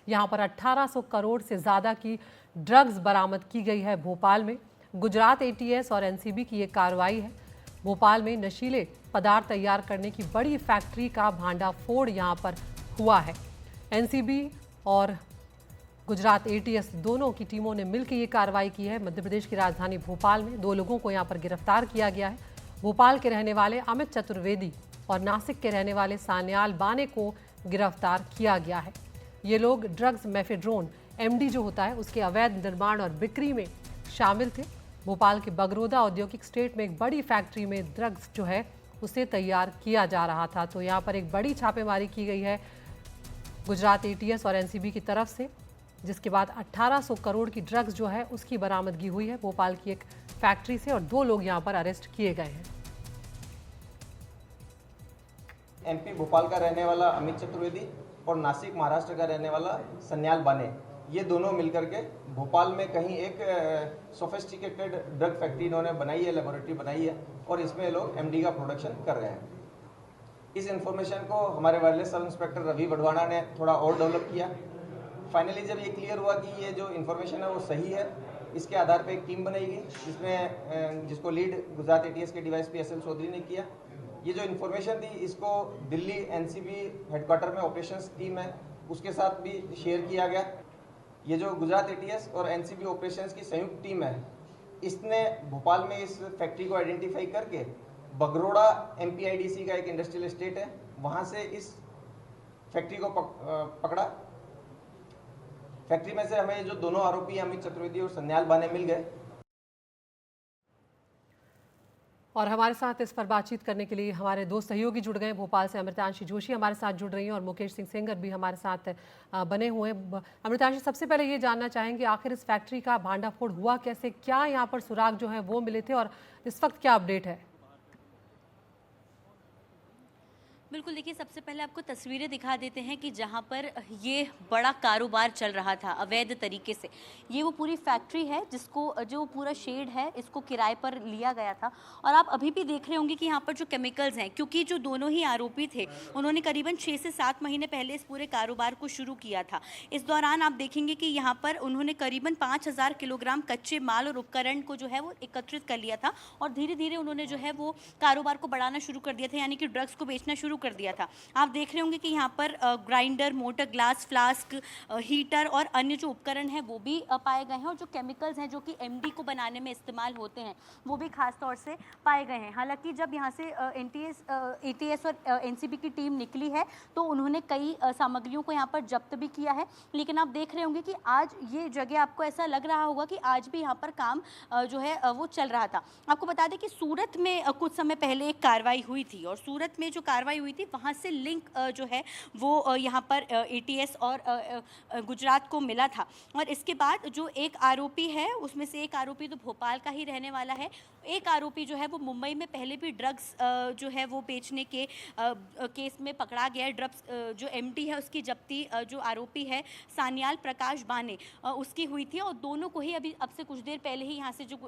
यहाँ पर 1800 करोड़ से ज़्यादा की ड्रग्स बरामद की गई है भोपाल में। गुजरात एटीएस और एनसीबी की ये कार्रवाई है। भोपाल में नशीले पदार्थ तैयार करने की बड़ी फैक्ट्री का भांडाफोड़ यहाँ पर हुआ है। एनसीबी और गुजरात एटीएस दोनों की टीमों ने मिलकर ये कार्रवाई की है। मध्य प्रदेश की राजधानी भोपाल में 2 लोगों को यहाँ पर गिरफ्तार किया गया है। भोपाल के रहने वाले अमित चतुर्वेदी और नासिक के रहने वाले सान्याल बाने को गिरफ्तार किया गया है। ये लोग ड्रग्स मेफेड्रोन एमडी जो होता है उसके अवैध निर्माण और बिक्री में शामिल थे। भोपाल के बगरोदा औद्योगिक स्टेट में एक बड़ी फैक्ट्री में ड्रग्स जो है उसे तैयार किया जा रहा था। तो यहाँ पर एक बड़ी छापेमारी की गई है गुजरात एटीएस और एनसीबी की तरफ से, जिसके बाद 1800 करोड़ की ड्रग्स जो है उसकी बरामदगी हुई है भोपाल की एक फैक्ट्री से और 2 लोग यहाँ पर अरेस्ट किए गए हैं। एमपी भोपाल का रहने वाला अमित चतुर्वेदी और नासिक महाराष्ट्र का रहने वाला सन्याल बाने, ये दोनों मिलकर के भोपाल में कहीं एक सोफिस्टिकेटेड ड्रग फैक्ट्री इन्होंने बनाई है, लेबोरेटरी बनाई है और इसमें ये लोग एमडी का प्रोडक्शन कर रहे हैं। इस इंफॉर्मेशन को हमारे वायरलेस सब इंस्पेक्टर रवि वढवाणा ने थोड़ा और डेवलप किया। फाइनली जब ये क्लियर हुआ कि ये जो इन्फॉर्मेशन है वो सही है, इसके आधार पर एक टीम बनाई गई जिसको लीड गुजरात एटीएस के डीवाईएसपी एसएल चौधरी ने किया। ये जो इन्फॉर्मेशन थी इसको दिल्ली एनसीबी हेडक्वार्टर में ऑपरेशंस टीम है उसके साथ भी शेयर किया गया। ये जो गुजरात एटीएस और एनसीबी ऑपरेशंस की संयुक्त टीम है, इसने भोपाल में इस फैक्ट्री को आइडेंटिफाई करके बगरोड़ा एमपीआईडीसी का एक इंडस्ट्रियल एस्टेट है, वहाँ से इस फैक्ट्री को पकड़ा। फैक्ट्री में से हमें जो दोनों आरोपी अमित चतुर्वेदी और सन्याल बाने मिल गए। और हमारे साथ इस पर बातचीत करने के लिए हमारे 2 सहयोगी जुड़ गए। भोपाल से अमृतांशी जोशी हमारे साथ जुड़ रही हैं और मुकेश सिंह सेंगर भी हमारे साथ बने हुए हैं। अमृतांशी, सबसे पहले ये जानना चाहेंगे आखिर इस फैक्ट्री का भांडाफोड़ हुआ कैसे, क्या यहाँ पर सुराग जो है वो मिले थे और इस वक्त क्या अपडेट है? बिल्कुल, देखिए सबसे पहले आपको तस्वीरें दिखा देते हैं कि जहां पर ये बड़ा कारोबार चल रहा था अवैध तरीके से। ये वो पूरी फैक्ट्री है जिसको जो पूरा शेड है इसको किराए पर लिया गया था और आप अभी भी देख रहे होंगे कि यहाँ पर जो केमिकल्स हैं, क्योंकि जो दोनों ही आरोपी थे उन्होंने करीबन 6 से 7 महीने पहले इस पूरे कारोबार को शुरू किया था। इस दौरान आप देखेंगे कि यहाँ पर उन्होंने करीबन 5000 किलोग्राम कच्चे माल और उपकरण को जो है वो एकत्रित कर लिया था और धीरे धीरे उन्होंने जो है वो कारोबार को बढ़ाना शुरू कर दिया था, यानी कि ड्रग्स को बेचना शुरू कर दिया था। आप देख रहे होंगे कि यहाँ पर grinder, motor, glass, flask, heater और अन्य जो उपकरण हैं वो भी पाए गए हैं और जो केमिकल्स हैं जो कि एमडी को बनाने में इस्तेमाल होते हैं वो भी खास तौर से पाए गए हैं। हालांकि जब यहाँ से एटीएस और एनसीबी की टीम निकली है तो उन्होंने कई सामग्रियों को यहाँ पर जब्त भी किया है, लेकिन आप देख रहे होंगे कि आज ये जगह आपको ऐसा लग रहा होगा कि आज भी यहाँ पर काम जो है वो चल रहा था। आपको बता दें कि सूरत में कुछ समय पहले एक कार्रवाई हुई थी और सूरत में जो कार्रवाई हुई थी वहाँ से लिंक जो है वो यहाँ पर एटीएस और गुजरात को मिला था और इसके बाद जो एक आरोपी है उसमें से एक आरोपी तो भोपाल का ही रहने वाला है, एक आरोपी जो है वो मुंबई में पहले भी ड्रग्स जो है वो बेचने के केस में पकड़ा गया है। ड्रग्स जो एमडी है उसकी जब्ती जो आरोपी है सान्याल प्रकाश बाने उसकी हुई थी और दोनों को ही अभी अब से कुछ देर पहले ही यहाँ से जो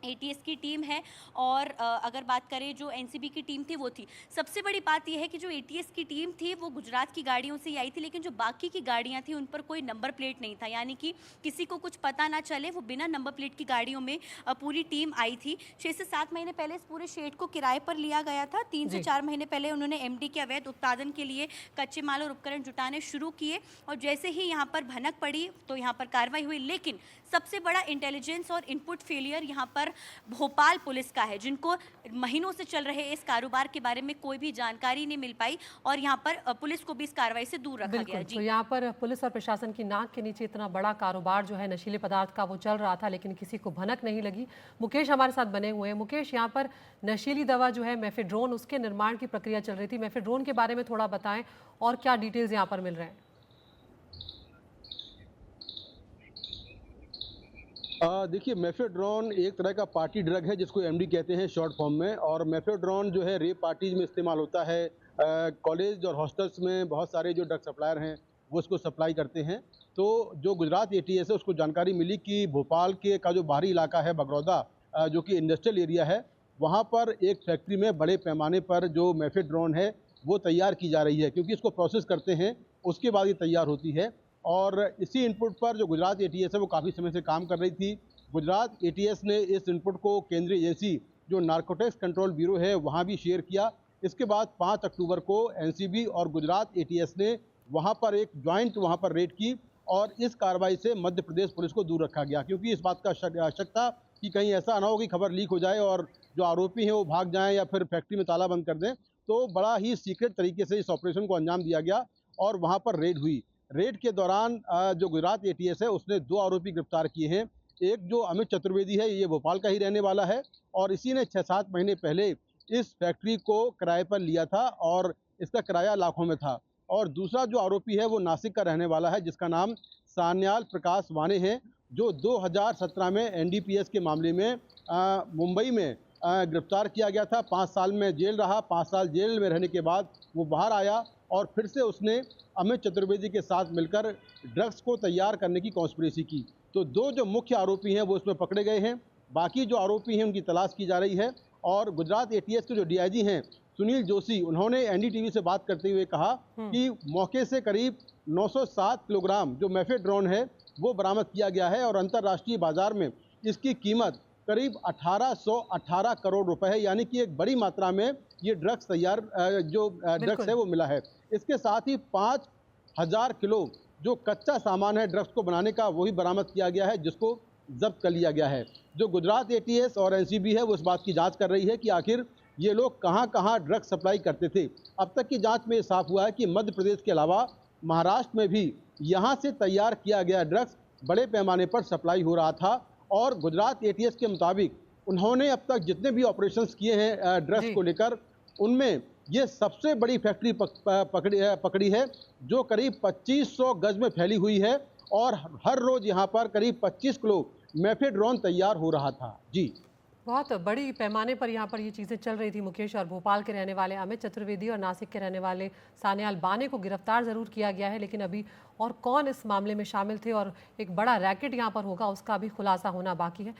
एटीएस की टीम है और अगर बात करें जो एनसीबी की टीम थी वो थी। सबसे बड़ी बात यह है कि जो एटीएस की टीम थी वो गुजरात की गाड़ियों से ही आई थी, लेकिन जो बाकी की गाड़ियां थी उन पर कोई नंबर प्लेट नहीं था, यानी कि किसी को कुछ पता ना चले, वो बिना नंबर प्लेट की गाड़ियों में पूरी टीम आई थी। 6 से 7 महीने पहले इस पूरे शेड को किराए पर लिया गया था। 3 से 4 महीने पहले उन्होंने एमडी के अवैध उत्पादन के लिए कच्चे माल और उपकरण जुटाने शुरू किए और जैसे ही यहाँ पर भनक पड़ी तो यहाँ पर कार्रवाई हुई। लेकिन सबसे बड़ा इंटेलिजेंस और इनपुट फेलियर यहाँ पर भोपाल पुलिस का है, जिनको महीनों से चल रहे इस कारोबार के बारे में कोई भी जानकारी नहीं मिल पाई और यहाँ पर पुलिस को भी इस कार्रवाई से दूर रखा गया। तो यहाँ पर पुलिस और प्रशासन की नाक के नीचे इतना बड़ा कारोबार जो है नशीले पदार्थ का वो चल रहा था, लेकिन किसी को भनक नहीं लगी। मुकेश हमारे साथ बने हुए हैं। मुकेश, यहाँ पर नशीली दवा जो है मेफेड्रोन, उसके निर्माण की प्रक्रिया चल रही थी। मेफेड्रोन के बारे में थोड़ा बताएं और क्या डिटेल्स यहाँ पर मिल रहे हैं? देखिए, मेफेड्रोन एक तरह का पार्टी ड्रग है जिसको एमडी कहते हैं शॉर्ट फॉर्म में, और मेफेड्रोन जो है रेप पार्टीज में इस्तेमाल होता है। कॉलेज और हॉस्टल्स में बहुत सारे जो ड्रग सप्लायर हैं वो इसको सप्लाई करते हैं। तो जो गुजरात एटीएस है उसको जानकारी मिली कि भोपाल के का जो बाहरी इलाका है बगरौदा, जो कि इंडस्ट्रियल एरिया है, वहाँ पर एक फैक्ट्री में बड़े पैमाने पर जो मेफेड्रोन है वो तैयार की जा रही है, क्योंकि इसको प्रोसेस करते हैं उसके बाद ये तैयार होती है। और इसी इनपुट पर जो गुजरात एटीएस है वो काफ़ी समय से काम कर रही थी। गुजरात एटीएस ने इस इनपुट को केंद्रीय एजेंसी जो नार्कोटिक्स कंट्रोल ब्यूरो है वहाँ भी शेयर किया। इसके बाद 5 अक्टूबर को एनसीबी और गुजरात एटीएस ने वहाँ पर एक ज्वाइंट वहाँ पर रेड की और इस कार्रवाई से मध्य प्रदेश पुलिस को दूर रखा गया, क्योंकि इस बात का शक था कि कहीं ऐसा ना हो कि खबर लीक हो जाए और जो आरोपी हैं वो भाग जाएं या फिर फैक्ट्री में ताला बंद कर दें। तो बड़ा ही सीक्रेट तरीके से इस ऑपरेशन को अंजाम दिया गया और वहाँ पर रेड हुई। रेड के दौरान जो गुजरात एटीएस है उसने 2 आरोपी गिरफ्तार किए हैं। एक जो अमित चतुर्वेदी है ये भोपाल का ही रहने वाला है और इसी ने 6-7 महीने पहले इस फैक्ट्री को किराए पर लिया था और इसका किराया लाखों में था। और दूसरा जो आरोपी है वो नासिक का रहने वाला है जिसका नाम सान्याल प्रकाश वाने है, जो 2017 में एनडीपीएस के मामले में मुंबई में गिरफ्तार किया गया था। 5 साल में जेल रहा। 5 साल जेल में रहने के बाद वो बाहर आया और फिर से उसने अमित चतुर्वेदी के साथ मिलकर ड्रग्स को तैयार करने की कॉन्स्पिरेसी की। तो 2 जो मुख्य आरोपी हैं वो इसमें पकड़े गए हैं। बाकी जो आरोपी हैं उनकी तलाश की जा रही है। और गुजरात एटीएस के जो डीआईजी हैं सुनील जोशी, उन्होंने एनडीटीवी से बात करते हुए कहा कि मौके से करीब 907 किलोग्राम जो मेफेड्रोन है वो बरामद किया गया है और अंतर्राष्ट्रीय बाजार में इसकी कीमत करीब 1818 करोड़ रुपए है, यानी कि एक बड़ी मात्रा में ये ड्रग्स तैयार जो ड्रग्स है वो मिला है। इसके साथ ही 5000 किलो जो कच्चा सामान है ड्रग्स को बनाने का वही बरामद किया गया है, जिसको जब्त कर लिया गया है। जो गुजरात एटीएस और एनसीबी है वो इस बात की जांच कर रही है कि आखिर ये लोग कहां ड्रग्स सप्लाई करते थे। अब तक की जांच में ये साफ हुआ है कि मध्य प्रदेश के अलावा महाराष्ट्र में भी यहां से तैयार किया गया ड्रग्स बड़े पैमाने पर सप्लाई हो रहा था। और गुजरात एटीएस के मुताबिक उन्होंने अब तक जितने भी ऑपरेशंस किए हैं ड्रग्स को लेकर, उनमें ये सबसे बड़ी फैक्ट्री पकड़ी है जो करीब 2500 गज में फैली हुई है और हर रोज यहाँ पर करीब 25 किलो मेफेड्रोन तैयार हो रहा था। जी, बहुत बड़ी पैमाने पर यहाँ पर ये चीज़ें चल रही थी मुकेश। और भोपाल के रहने वाले अमित चतुर्वेदी और नासिक के रहने वाले सान्याल बाने को गिरफ्तार ज़रूर किया गया है, लेकिन अभी और कौन इस मामले में शामिल थे और एक बड़ा रैकेट यहाँ पर होगा उसका भी खुलासा होना बाकी है।